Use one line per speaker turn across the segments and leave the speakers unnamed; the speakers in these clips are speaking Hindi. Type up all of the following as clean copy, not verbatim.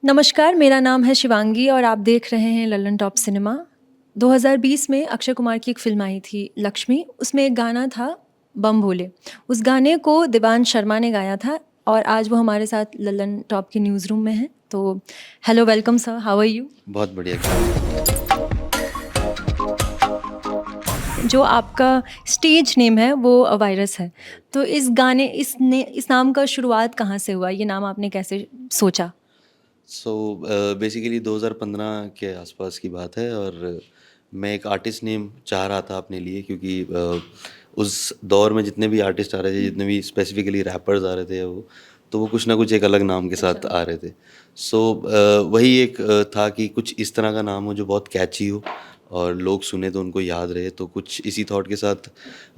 नमस्कार, मेरा नाम है शिवांगी और आप देख रहे हैं लल्लन टॉप सिनेमा। 2020 में अक्षय कुमार की एक फ़िल्म आई थी लक्ष्मी, उसमें एक गाना था बम भोले। उस गाने को दिवान शर्मा ने गाया था और आज वो हमारे साथ लल्लन टॉप के न्यूज़ रूम में हैं। तो hello, welcome sir, how are you?
बहुत बढ़िया ख्याल।
जो आपका स्टेज नेम है वो वायरस है। तो इस नाम का शुरुआत कहाँ से हुआ? ये नाम आपने कैसे सोचा?
सो बेसिकली 2015 के आसपास की बात है और मैं एक आर्टिस्ट नेम चाह रहा था अपने लिए क्योंकि उस दौर में जितने भी आर्टिस्ट आ रहे थे, जितने भी स्पेसिफिकली रैपर्स आ रहे थे तो वो कुछ ना कुछ एक अलग नाम के साथ
अच्छा।
आ रहे थे। सो वही एक था कि कुछ इस तरह का नाम हो जो बहुत कैची हो और लोग सुने तो उनको याद रहे। तो कुछ इसी थॉट के साथ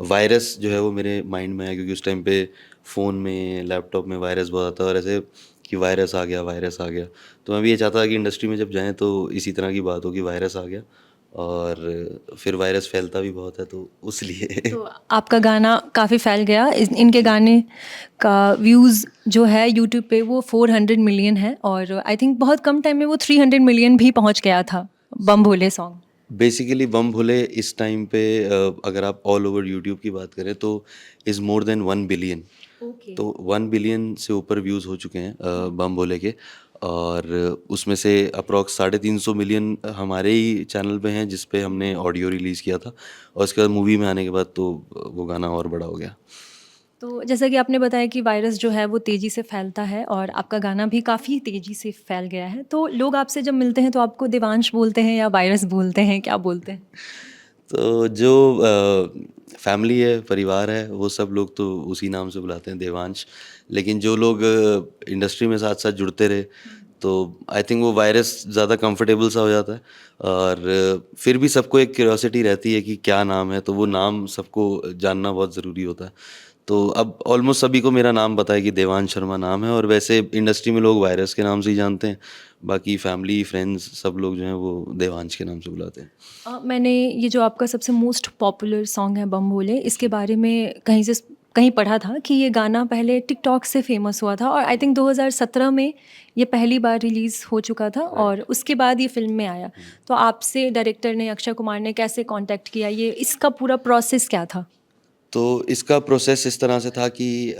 वायरस जो है वो मेरे माइंड में आया क्योंकि उस टाइम पे फ़ोन में, लैपटॉप में वायरस बहुत आता है और ऐसे कि वायरस आ गया, वायरस आ गया। तो मैं भी ये चाहता था कि इंडस्ट्री में जब जाएँ तो इसी तरह की बात हो कि वायरस आ गया और फिर वायरस फैलता भी बहुत है तो उस लिए।
तो आपका गाना काफ़ी फैल गया। इनके
जी।
गाने का व्यूज़ जो है यूट्यूब पे वो 400 मिलियन है और आई थिंक बहुत कम टाइम में वो 300 मिलियन भी पहुंच गया था, बम भोले सॉन्ग।
बेसिकली बम भोले इस टाइम पे अगर आप ऑल ओवर यूट्यूब की बात करें तो is more than 1 billion.
Okay.
तो 1 बिलियन से ऊपर व्यूज़ हो चुके हैं बम भोले के और उसमें से अप्रॉक्स 350 मिलियन हमारे ही चैनल पे हैं जिस पे हमने ऑडियो रिलीज़ किया था और उसके बाद मूवी में आने के बाद तो वो गाना और बड़ा हो गया।
तो जैसा कि आपने बताया कि वायरस जो है वो तेज़ी से फैलता है और आपका गाना भी काफ़ी तेज़ी से फैल गया है। तो लोग आपसे जब मिलते हैं तो आपको देवांश बोलते हैं या वायरस बोलते हैं, क्या बोलते हैं?
तो जो फैमिली है, परिवार है, वो सब लोग तो उसी नाम से बुलाते हैं देवांश। लेकिन जो लोग इंडस्ट्री में साथ-साथ जुड़ते रहे, तो आई थिंक वो वायरस ज़्यादा कंफर्टेबल सा हो जाता है और फिर भी सबको एक क्यूरियोसिटी रहती है कि क्या नाम है, तो वो नाम सबको जानना बहुत ज़रूरी होता है। तो अब ऑलमोस्ट सभी को मेरा नाम पता है कि देवांश शर्मा नाम है और वैसे इंडस्ट्री में लोग वायरस के नाम से ही जानते हैं। बाकी फैमिली, फ्रेंड्स सब लोग जो हैं वो देवांश के नाम से बुलाते हैं।
मैंने ये जो आपका सबसे मोस्ट पॉपुलर सॉन्ग है बम बोले, इसके
जी।
बारे में कहीं पढ़ा था कि ये गाना पहले टिकटॉक से फेमस हुआ था और आई थिंक 2017 में ये पहली बार रिलीज़ हो चुका था और
राइट।
उसके बाद ये फ़िल्म में आया।
हुँ।
तो आपसे डायरेक्टर ने, अक्षय कुमार ने कैसे कॉन्टैक्ट किया? ये इसका पूरा प्रोसेस क्या था?
तो इसका प्रोसेस इस तरह से था कि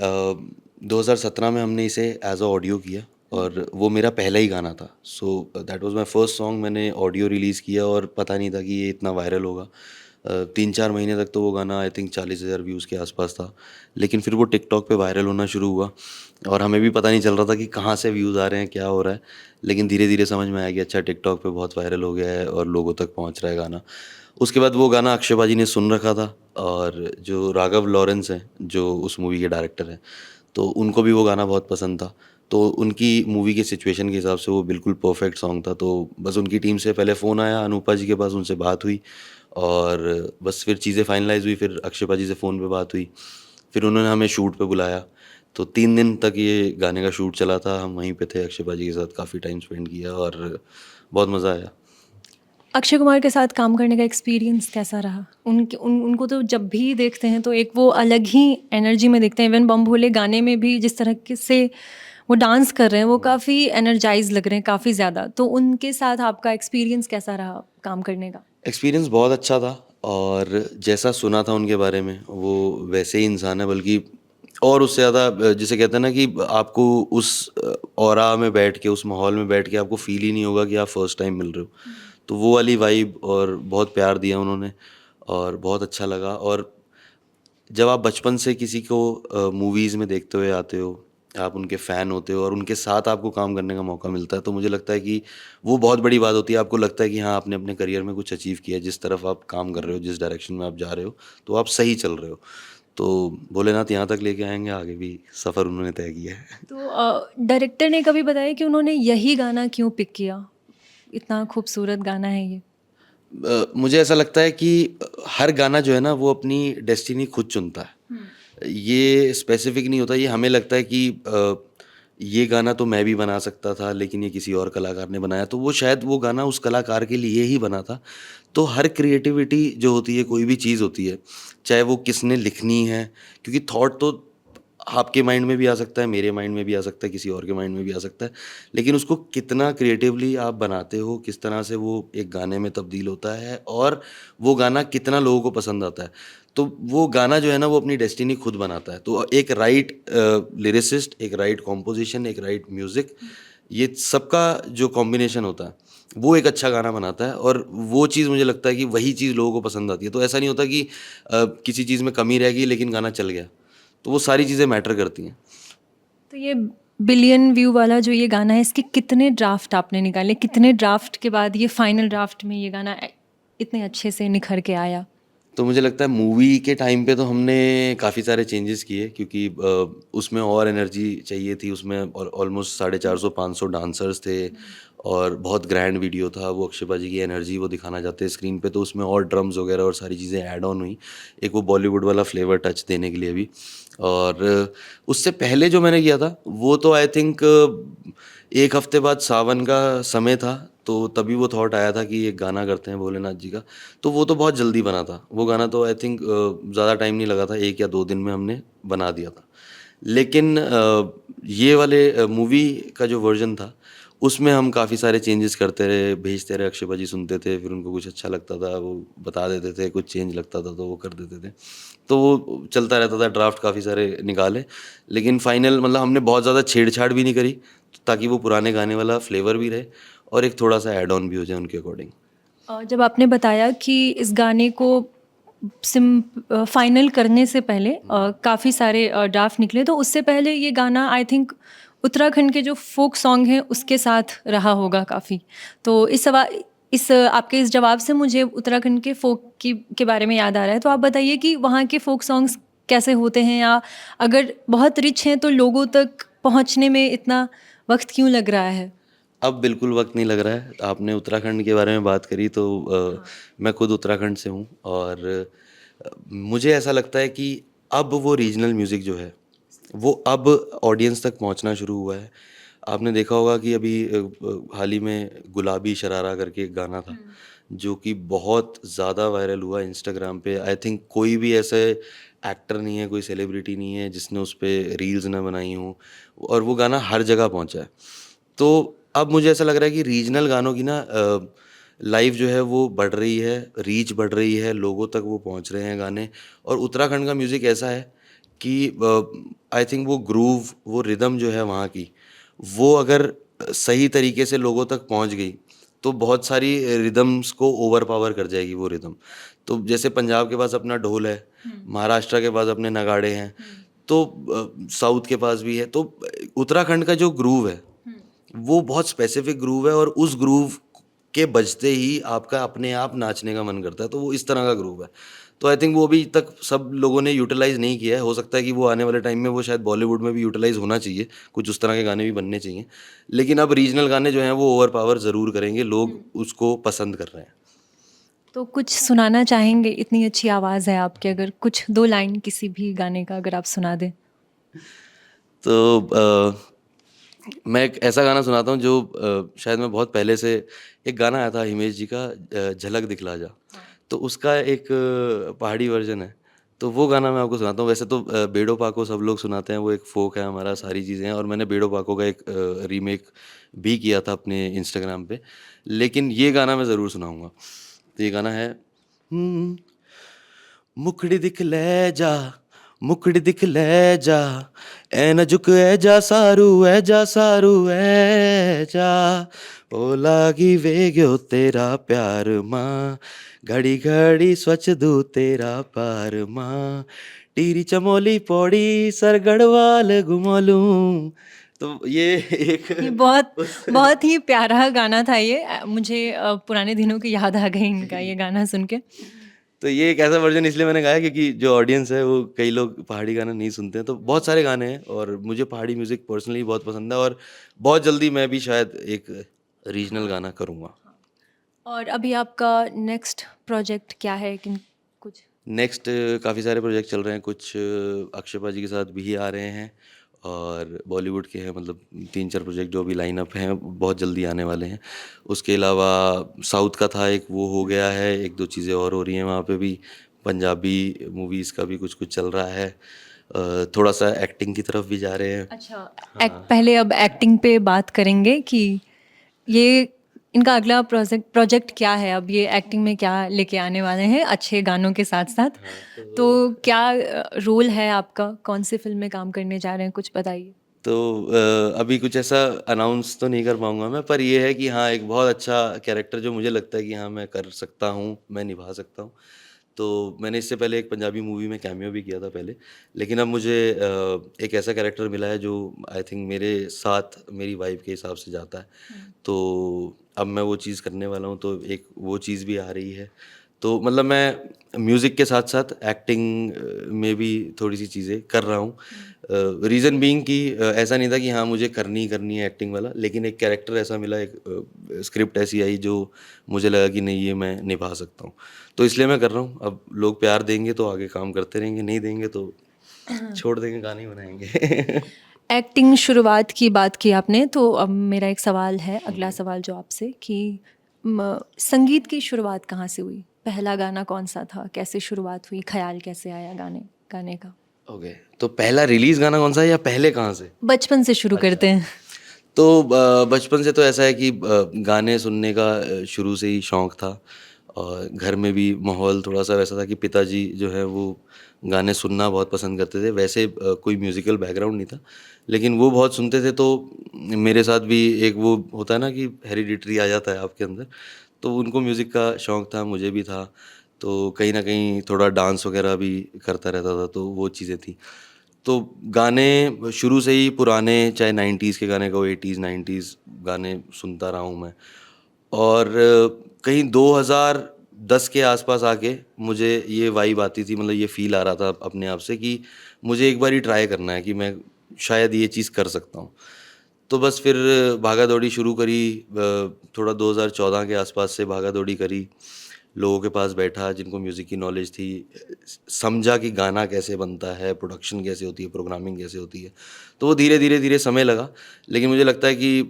2017 में हमने इसे एज़ अ ऑडियो किया और वो मेरा पहला ही गाना था। So that was my first song. मैंने ऑडियो रिलीज़ किया और पता नहीं था कि ये इतना वायरल होगा। 3-4 महीने तक तो वो गाना आई थिंक 40,000 व्यूज़ के आसपास था। लेकिन फिर वो टिकटॉक पे वायरल होना शुरू हुआ और हमें भी पता नहीं चल रहा था कि कहाँ से व्यूज़ आ रहे हैं, क्या हो रहा है। लेकिन धीरे-धीरे समझ में आया कि अच्छा टिकटॉक पे बहुत वायरल हो गया है और लोगों तक पहुँच रहा है गाना। उसके बाद वो गाना अक्षय बाजी ने सुन रखा था और जो राघव लॉरेंस हैं, जो उस मूवी के डायरेक्टर हैं, तो उनको भी वो गाना बहुत पसंद था। तो उनकी मूवी के सिचुएशन के हिसाब से वो बिल्कुल परफेक्ट सॉन्ग था। तो बस उनकी टीम से पहले फ़ोन आया अनूपा जी के पास, उनसे बात हुई और बस फिर चीज़ें फाइनलाइज़ हुई, फिर अक्षय बाजी से फ़ोन पे बात हुई। फिर उन्होंने हमें शूट पे बुलाया। तो 3 दिन तक ये गाने का शूट चला था। हम वहीं पे थे अक्षय बाजी के साथ, काफ़ी टाइम स्पेंड किया और बहुत मज़ा आया।
अक्षय कुमार के साथ काम करने का एक्सपीरियंस कैसा रहा? उनको तो जब भी देखते हैं तो एक वो अलग ही एनर्जी में देखते हैं। इवन बम भोले गाने में भी जिस तरह के से वो डांस कर रहे हैं, वो
हुँ।
काफ़ी एनर्जाइज़ लग रहे हैं, काफ़ी ज़्यादा। तो उनके साथ आपका एक्सपीरियंस कैसा रहा काम करने का?
एक्सपीरियंस बहुत अच्छा था और जैसा सुना था उनके बारे में, वो वैसे ही इंसान है बल्कि और उससे ज़्यादा जिसे कहते हैं ना कि आपको उस ऑरा में बैठ के, उस माहौल में बैठ के आपको फ़ील ही नहीं होगा कि आप फर्स्ट टाइम मिल रहे हो। तो वो वाली वाइब और बहुत प्यार दिया उन्होंने और बहुत अच्छा लगा और जब आप बचपन से किसी को मूवीज़ में देखते हुए आते हो, आप उनके फ़ैन होते हो और उनके साथ आपको काम करने का मौका मिलता है, तो मुझे लगता है कि वो बहुत बड़ी बात होती है। आपको लगता है कि हाँ, आपने अपने करियर में कुछ अचीव किया है, जिस तरफ आप काम कर रहे हो, जिस डायरेक्शन में आप जा रहे हो, तो आप सही चल रहे हो। तो भोलेनाथ यहाँ तक लेके आएँगे, आगे भी सफ़र उन्होंने तय किया है।
तो डायरेक्टर ने कभी बताया कि उन्होंने यही गाना क्यों पिक किया? इतना खूबसूरत गाना है ये।
मुझे ऐसा लगता है कि हर गाना जो है ना, वो अपनी डेस्टिनी खुद चुनता है।
हुँ।
ये स्पेसिफिक नहीं होता, ये हमें लगता है कि ये गाना तो मैं भी बना सकता था लेकिन ये किसी और कलाकार ने बनाया, तो वो शायद वो गाना उस कलाकार के लिए ही बना था। तो हर क्रिएटिविटी जो होती है, कोई भी चीज़ होती है, चाहे वो किसने लिखनी है, क्योंकि थॉट तो आपके माइंड में भी आ सकता है, मेरे माइंड में भी आ सकता है, किसी और के माइंड में भी आ सकता है, लेकिन उसको कितना क्रिएटिवली आप बनाते हो, किस तरह से वो एक गाने में तब्दील होता है और वो गाना कितना लोगों को पसंद आता है। तो वो गाना जो है ना वो अपनी डेस्टिनी खुद बनाता है। तो एक राइट लिरिसिस्ट, एक राइट कॉम्पोजिशन, एक राइट म्यूज़िक, ये सबका जो कॉम्बिनेशन होता है, वो एक अच्छा गाना बनाता है और वो चीज़ मुझे लगता है कि वही चीज़ लोगों को पसंद आती है। तो ऐसा नहीं होता कि किसी चीज़ में कमी रह गई लेकिन गाना चल गया। तो वो सारी चीज़ें मैटर करती हैं।
तो ये बिलियन व्यू वाला जो ये गाना है, इसके कितने ड्राफ्ट आपने निकाले? कितने ड्राफ्ट के बाद ये फाइनल ड्राफ्ट में ये गाना इतने अच्छे से निखर के आया?
तो मुझे लगता है मूवी के टाइम पे तो हमने काफ़ी सारे चेंजेस किए क्योंकि उसमें और एनर्जी चाहिए थी। उसमें ऑलमोस्ट 450-500 डांसर्स थे और बहुत ग्रैंड वीडियो था। वो अक्षय पाजी की एनर्जी वो दिखाना चाहते हैं स्क्रीन पे, तो उसमें और ड्रम्स वगैरह और सारी चीज़ें ऐड ऑन हुई, एक वो बॉलीवुड वाला फ्लेवर टच देने के लिए भी। और उससे पहले जो मैंने किया था वो तो आई थिंक 1 हफ्ते बाद सावन का समय था, तो तभी वो थॉट आया था कि एक गाना करते हैं भोलेनाथ जी का। तो वो तो बहुत जल्दी बना था। वो गाना तो आई थिंक ज़्यादा टाइम नहीं लगा था, 1 या 2 दिन में हमने बना दिया था। लेकिन ये वाले मूवी का जो वर्ज़न था, उसमें हम काफ़ी सारे चेंजेस करते रहे, भेजते रहे, अक्षय पाजी सुनते थे, फिर उनको कुछ अच्छा लगता था, वो बता देते थे, कुछ चेंज लगता था तो वो कर देते थे। तो वो चलता रहता था, ड्राफ्ट काफ़ी सारे निकाले, लेकिन फाइनल मतलब हमने बहुत ज़्यादा छेड़-छाड़ भी नहीं करी, ताकि वो पुराने गाने वाला फ्लेवर भी रहे और एक थोड़ा-सा ऐड ऑन भी हो जाए उनके अकॉर्डिंग।
जब आपने बताया कि इस गाने को फाइनल करने से पहले काफ़ी सारे ड्राफ्ट निकले, तो उससे पहले ये गाना आई थिंक उत्तराखंड के जो फोक सॉन्ग हैं उसके साथ रहा होगा काफ़ी। तो आपके इस जवाब से मुझे उत्तराखंड के फोक के बारे में याद आ रहा है। तो आप बताइए कि वहाँ के फोक सॉन्ग्स कैसे होते हैं, या अगर बहुत रिच हैं तो लोगों तक पहुँचने में इतना वक्त क्यों लग रहा है?
अब बिल्कुल वक़्त नहीं लग रहा है। आपने उत्तराखंड के बारे में बात करी तो मैं खुद उत्तराखंड से हूँ और मुझे ऐसा लगता है कि अब वो रीजनल म्यूज़िक जो है, वो अब ऑडियंस तक पहुँचना शुरू हुआ है। आपने देखा होगा कि अभी हाल ही में गुलाबी शरारा करके एक गाना था, जो कि बहुत ज़्यादा वायरल हुआ इंस्टाग्राम पे। आई थिंक कोई भी ऐसे एक्टर नहीं है, कोई सेलिब्रिटी नहीं है जिसने उस पे रील्स ना बनाई हों और वो गाना हर जगह पहुँचा है। तो अब मुझे ऐसा लग रहा है कि रीजनल गानों की ना लाइफ जो है वो बढ़ रही है, रीच बढ़ रही है, लोगों तक वो पहुँच रहे हैं गाने। और उत्तराखंड का म्यूज़िक ऐसा है कि आई थिंक वो ग्रूव, वो रिदम जो है वहाँ की, वो अगर सही तरीके से लोगों तक पहुँच गई, तो बहुत सारी रिदम्स को ओवर पावर कर जाएगी वो रिदम। तो जैसे पंजाब के पास अपना ढोल है, महाराष्ट्र के पास अपने नगाड़े हैं, तो साउथ के पास भी है। तो उत्तराखंड का जो ग्रूव है, वो बहुत स्पेसिफिक ग्रूव है और उस ग्रूव के बजते ही आपका अपने आप नाचने का मन करता है, तो वो इस तरह का ग्रूव है। तो आई थिंक वो अभी तक सब लोगों ने यूटिलाइज़ नहीं किया है। हो सकता है कि वो आने वाले टाइम में वो शायद बॉलीवुड में भी यूटिलाइज़ होना चाहिए, कुछ उस तरह के गाने भी बनने चाहिए। लेकिन अब रीजनल गाने जो हैं वो ओवर पावर ज़रूर करेंगे, लोग उसको पसंद कर रहे हैं।
तो कुछ सुनाना चाहेंगे? इतनी अच्छी आवाज़ है आपकी, अगर कुछ 2 लाइन किसी भी गाने का अगर आप सुना दें।
तो मैं एक ऐसा गाना सुनाता हूँ जो शायद मैं बहुत पहले से, एक गाना आया था हिमेश जी का, झलक दिखला जा। तो उसका एक पहाड़ी वर्ज़न है, तो वो गाना मैं आपको सुनाता हूँ। वैसे तो बेड़ो पाको सब लोग सुनाते हैं, वो एक फ़ोक है हमारा, सारी चीज़ें हैं और मैंने बेड़ो पाको का एक रीमेक भी किया था अपने इंस्टाग्राम पे। लेकिन ये गाना मैं ज़रूर सुनाऊँगा। तो ये गाना है हुँ, मुखड़ी दिख ले जा, मुखड़ी दिख ले जा, ऐ न झुक ऐ सारू ऐ जा, ओ लागी वेग्यो तेरा प्यार माँ, घड़ी घड़ी स्वच्छ दू तेरा पार माँ, टीरी चमोली पौड़ी सर गढ़वाल घुमोलूं। तो ये एक
ये बहुत
उस
बहुत ही प्यारा गाना था ये। मुझे पुराने दिनों की याद आ गई इनका ये गाना सुन के।
तो ये एक ऐसा वर्ज़न इसलिए मैंने गाया क्योंकि जो ऑडियंस है वो कई लोग पहाड़ी गाना नहीं सुनते हैं, तो बहुत सारे गाने हैं और मुझे पहाड़ी म्यूज़िक पर्सनली बहुत पसंद है और बहुत जल्दी मैं भी शायद एक रीजनल गाना करूँगा।
और अभी आपका नेक्स्ट प्रोजेक्ट क्या है? किन कुछ?
नेक्स्ट काफ़ी सारे प्रोजेक्ट चल रहे हैं, कुछ अक्षय पाजी के साथ भी आ रहे हैं और बॉलीवुड के हैं, मतलब 3-4 प्रोजेक्ट जो अभी लाइन अप हैं, बहुत जल्दी आने वाले हैं। उसके अलावा साउथ का था एक, वो हो गया है, 1-2 चीज़ें और हो रही हैं वहाँ पे भी, पंजाबी मूवीज़ का भी कुछ-कुछ चल रहा है। थोड़ा सा एक्टिंग की तरफ भी जा रहे हैं।
अच्छा, पहले अब एक्टिंग पे बात करेंगे कि ये इनका अगला प्रोजेक्ट क्या है, अब ये एक्टिंग में क्या लेके आने वाले हैं अच्छे गानों के साथ साथ। तो क्या रोल है आपका, कौन सी फिल्म में काम करने जा रहे हैं, कुछ बताइए।
तो अभी कुछ ऐसा अनाउंस तो नहीं कर पाऊँगा मैं, पर ये है कि हाँ, एक बहुत अच्छा कैरेक्टर जो मुझे लगता है कि हाँ, मैं कर सकता हूँ, मैं निभा सकता हूँ। तो मैंने इससे पहले एक पंजाबी मूवी में कैमियो भी किया था पहले, लेकिन अब मुझे एक ऐसा कैरेक्टर मिला है जो आई थिंक मेरे साथ मेरी वाइफ़ के हिसाब से जाता है। तो अब मैं वो चीज़ करने वाला हूँ, तो एक वो चीज़ भी आ रही है। तो मतलब मैं म्यूज़िक के साथ-साथ एक्टिंग में भी थोड़ी-सी चीज़ें कर रहा हूँ। रीज़न बीइंग कि ऐसा नहीं था कि हाँ, मुझे करनी ही करनी है एक्टिंग वाला, लेकिन एक कैरेक्टर ऐसा मिला, एक स्क्रिप्ट ऐसी आई जो मुझे लगा कि नहीं, ये मैं निभा सकता हूँ। तो इसलिए मैं कर रहा हूँ। अब लोग प्यार देंगे तो आगे काम करते रहेंगे, नहीं देंगे तो छोड़ देंगे, गाने ही बनाएँगे।
एक्टिंग शुरुआत की बात की आपने, तो अब मेरा एक सवाल है, अगला सवाल जो आपसे कि संगीत की शुरुआत कहाँ से हुई, पहला गाना कौन सा था, कैसे शुरुआत हुई, ख्याल कैसे आया गाने गाने का।
ओके, तो पहला रिलीज़ गाना कौन-सा है या पहले कहाँ से?
बचपन से शुरू करते हैं।
तो बचपन से तो ऐसा है कि गाने सुनने का शुरू से ही शौक था, और घर में भी माहौल थोड़ा-सा वैसा था कि पिताजी जो है वो गाने सुनना बहुत पसंद करते थे। वैसे कोई म्यूज़िकल बैकग्राउंड नहीं था, लेकिन वो बहुत सुनते थे, तो मेरे साथ भी एक वो होता है ना कि हेरिडिटरी आ जाता है आपके अंदर। तो उनको म्यूज़िक का शौक था, मुझे भी था, तो कहीं न कहीं थोड़ा डांस वगैरह भी करता रहता था, तो वो चीज़ें थी। तो गाने शुरू से ही पुराने, चाहे 90s के गाने कहो, 80s 90s गाने सुनता रहा हूँ मैं। और कहीं 2010 के आसपास आके मुझे ये वाइब आती थी, मतलब ये फ़ील आ रहा था अपने आप से कि मुझे एक बारी ट्राई करना है कि मैं शायद ये चीज़ कर सकता हूँ। तो बस फिर भागा-दौड़ी शुरू करी, थोड़ा 2014 के आसपास से भागा-दौड़ी करी। लोगों के पास बैठा जिनको म्यूज़िक की नॉलेज थी, समझा कि गाना कैसे बनता है, प्रोडक्शन कैसे होती है, प्रोग्रामिंग कैसे होती है। तो वो धीरे-धीरे समय लगा, लेकिन मुझे लगता है कि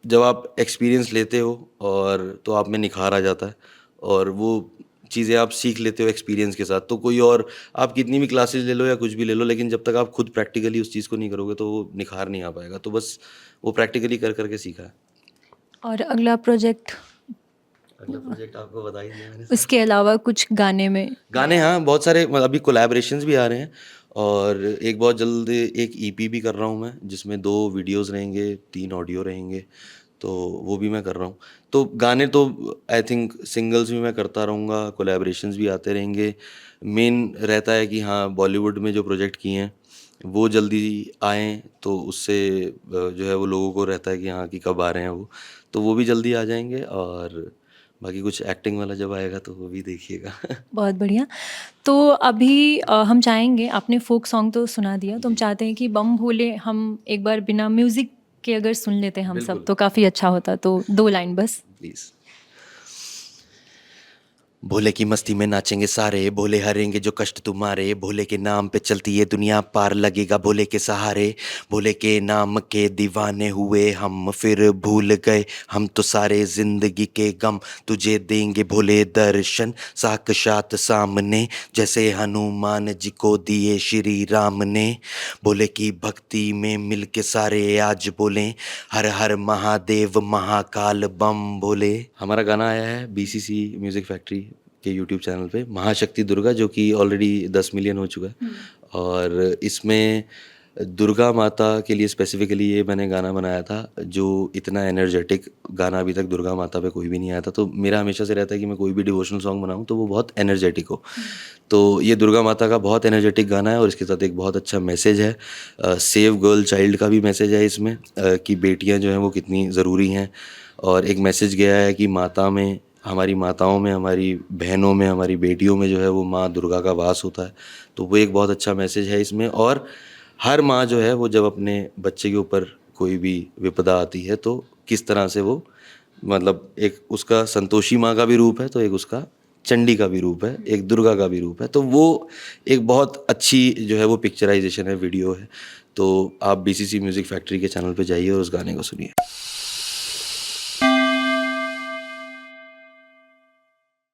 जब आप एक्सपीरियंस लेते हो और तो आप में निखार आ जाता है, और वो चीज़ें आप सीख लेते हो एक्सपीरियंस के साथ। तो कोई और, आप कितनी भी क्लासेस ले लो या कुछ भी ले लो, लेकिन जब तक आप खुद प्रैक्टिकली उस चीज़ को नहीं करोगे तो वो निखार नहीं आ पाएगा। तो बस वो प्रैक्टिकली कर के सीखा है।
और अगला प्रोजेक्ट
अगला प्रोजेक्ट आपको बता ही दिया मैंने।
उसके अलावा कुछ गाने में।
गाने, हाँ, बहुत सारे, मतलब अभी कोलैबोरेशंस भी आ रहे हैं, और एक बहुत जल्द एक ईपी भी कर रहा हूँ मैं, जिसमें 2 वीडियोज़ रहेंगे, 3 ऑडियो रहेंगे, तो वो भी मैं कर रहा हूँ। तो गाने तो आई थिंक सिंगल्स भी मैं करता रहूँगा, कोलैबोरेशंस भी आते रहेंगे। मेन रहता है कि हाँ, बॉलीवुड में जो प्रोजेक्ट किए हैं, वो जल्दी आएँ, तो उससे जो है वो लोगों को रहता है कि हाँ, कि कब आ रहे हैं वो। तो वो भी जल्दी आ जाएँगे, और बाकी कुछ एक्टिंग वाला जब आएगा तो वो भी देखिएगा।
बहुत बढ़िया। तो अभी हम चाहेंगे, आपने फ़ोक सॉन्ग तो सुना दिया, तो हम चाहते हैं कि बम भोले हम एक बार बिना म्यूज़िक के अगर सुन लेते हम सब,
बिल्कुल।
तो काफ़ी अच्छा होता। तो 2 लाइन बस।
प्लीज़। भोले की मस्ती में नाचेंगे सारे, भोले हरेंगे जो कष्ट तुम्हारे, भोले के नाम पे चलती है दुनिया, पार लगेगा भोले के सहारे। भोले के नाम के दीवाने हुए हम, फिर भूल गए हम तो सारे जिंदगी के गम, तुझे देंगे भोले दर्शन साक्षात सामने, जैसे हनुमान जी को दिए श्री राम ने। भोले की भक्ति में मिल के सारे आज बोले, हर हर महादेव महाकाल बम बोले। हमारा गाना आया है बीसीसी म्यूज़िक फैक्ट्री के यूट्यूब चैनल पे, महाशक्ति दुर्गा, जो कि ऑलरेडी 10 मिलियन हो चुका है। और इसमें दुर्गा माता के लिए स्पेसिफिकली ये मैंने गाना बनाया था, जो इतना एनर्जेटिक गाना अभी तक दुर्गा माता पे कोई भी नहीं आया था। तो मेरा हमेशा से रहता है कि मैं कोई भी डिवोशनल सॉन्ग बनाऊँ तो वो बहुत एनर्जेटिक हो। तो ये दुर्गा माता का बहुत एनर्जेटिक गाना है, और इसके साथ एक बहुत अच्छा मैसेज है। सेव गर्ल चाइल्ड का भी मैसेज है इसमें, कि बेटियां जो हैं वो कितनी ज़रूरी हैं। और एक मैसेज गया है कि माता में, हमारी माताओं में, हमारी बहनों में, हमारी बेटियों में जो है वो माँ दुर्गा का वास होता है। तो वो एक बहुत अच्छा मैसेज है इसमें। और हर माँ जो है वो जब अपने बच्चे के ऊपर कोई भी विपदा आती है तो किस तरह से वो, मतलब एक उसका संतोषी माँ का भी रूप है, तो एक उसका चंडी का भी रूप है, एक दुर्गा का भी रूप है। तो वो एक बहुत अच्छी जो है वो पिक्चराइजेशन है, वीडियो है। तो आप बीसीसी म्यूज़िक फैक्ट्री के चैनल पे जाइए और उस गाने को सुनिए।